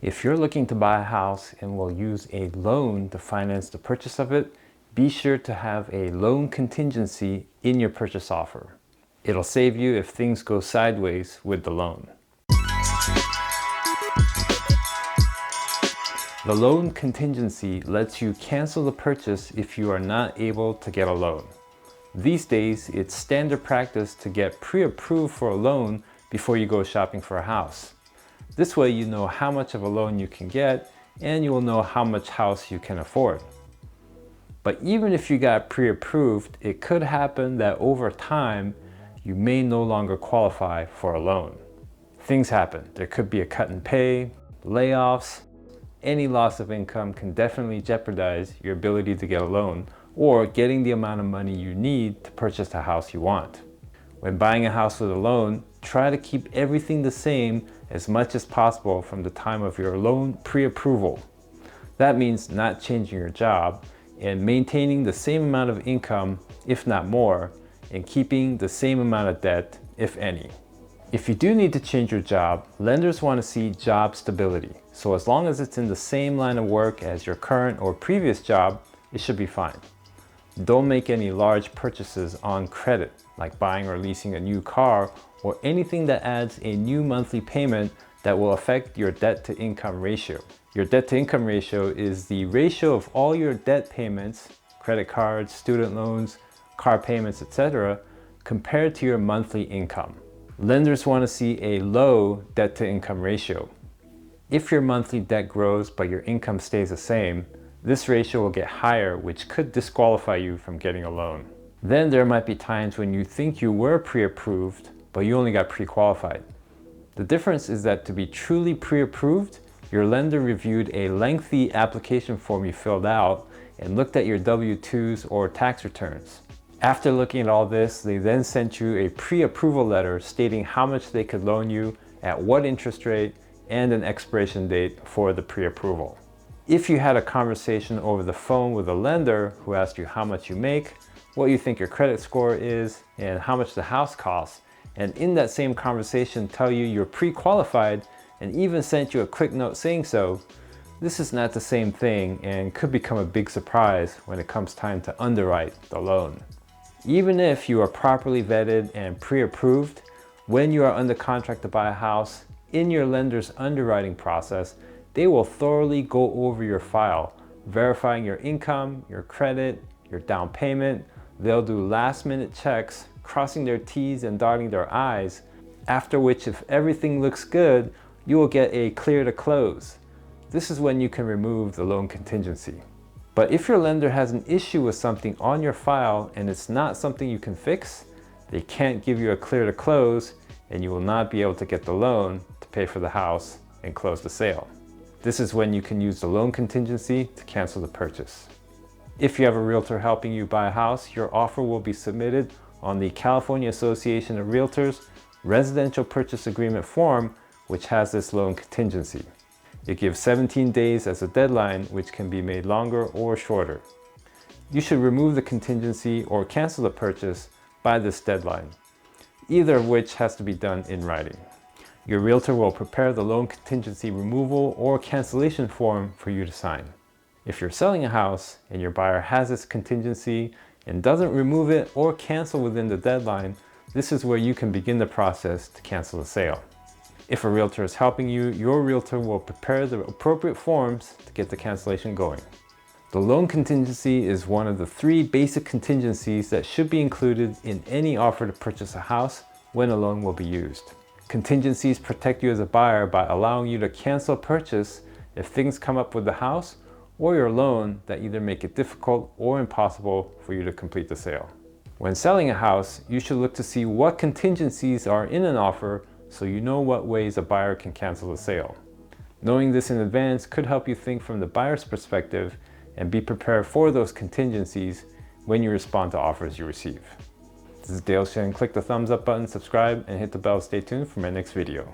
If you're looking to buy a house and will use a loan to finance the purchase of it, be sure to have a loan contingency in your purchase offer. It'll save you if things go sideways with the loan. The loan contingency lets you cancel the purchase if you are not able to get a loan. These days, it's standard practice to get pre-approved for a loan before you go shopping for a house. This way you know how much of a loan you can get and you will know how much house you can afford. But even if you got pre-approved, it could happen that over time you may no longer qualify for a loan. Things happen. There could be a cut in pay, layoffs. Any loss of income can definitely jeopardize your ability to get a loan or getting the amount of money you need to purchase the house you want. When buying a house with a loan, try to keep everything the same as much as possible from the time of your loan pre-approval. That means not changing your job and maintaining the same amount of income, if not more, and keeping the same amount of debt, if any. If you do need to change your job, lenders want to see job stability. So as long as it's in the same line of work as your current or previous job, it should be fine. Don't make any large purchases on credit, like buying or leasing a new car or anything that adds a new monthly payment that will affect your debt-to-income ratio. Your debt-to-income ratio is the ratio of all your debt payments, credit cards, student loans, car payments, etc., compared to your monthly income. Lenders want to see a low debt-to-income ratio. If your monthly debt grows but your income stays the same, this ratio will get higher, which could disqualify you from getting a loan. Then there might be times when you think you were pre-approved, but you only got pre-qualified. The difference is that to be truly pre-approved, your lender reviewed a lengthy application form you filled out and looked at your W-2s or tax returns. After looking at all this, they then sent you a pre-approval letter stating how much they could loan you, at what interest rate, and an expiration date for the pre-approval. If you had a conversation over the phone with a lender who asked you how much you make, what you think your credit score is, and how much the house costs, and in that same conversation tell you you're pre-qualified and even sent you a quick note saying so, this is not the same thing and could become a big surprise when it comes time to underwrite the loan. Even if you are properly vetted and pre-approved, when you are under contract to buy a house, in your lender's underwriting process, they will thoroughly go over your file, verifying your income, your credit, your down payment. They'll do last-minute checks, crossing their T's and dotting their I's, after which if everything looks good, you will get a clear to close. This is when you can remove the loan contingency. But if your lender has an issue with something on your file and it's not something you can fix, they can't give you a clear to close and you will not be able to get the loan to pay for the house and close the sale. This is when you can use the loan contingency to cancel the purchase. If you have a realtor helping you buy a house, your offer will be submitted on the California Association of Realtors Residential Purchase Agreement form, which has this loan contingency. It gives 17 days as a deadline, which can be made longer or shorter. You should remove the contingency or cancel the purchase by this deadline, either of which has to be done in writing. Your realtor will prepare the loan contingency removal or cancellation form for you to sign. If you're selling a house and your buyer has this contingency and doesn't remove it or cancel within the deadline, this is where you can begin the process to cancel the sale. If a realtor is helping you, your realtor will prepare the appropriate forms to get the cancellation going. The loan contingency is one of the 3 basic contingencies that should be included in any offer to purchase a house when a loan will be used. Contingencies protect you as a buyer by allowing you to cancel a purchase if things come up with the house or your loan that either make it difficult or impossible for you to complete the sale. When selling a house, you should look to see what contingencies are in an offer so you know what ways a buyer can cancel the sale. Knowing this in advance could help you think from the buyer's perspective and be prepared for those contingencies when you respond to offers you receive. This is dale.shin. Click the thumbs up button, subscribe, and hit the bell to stay tuned for my next video.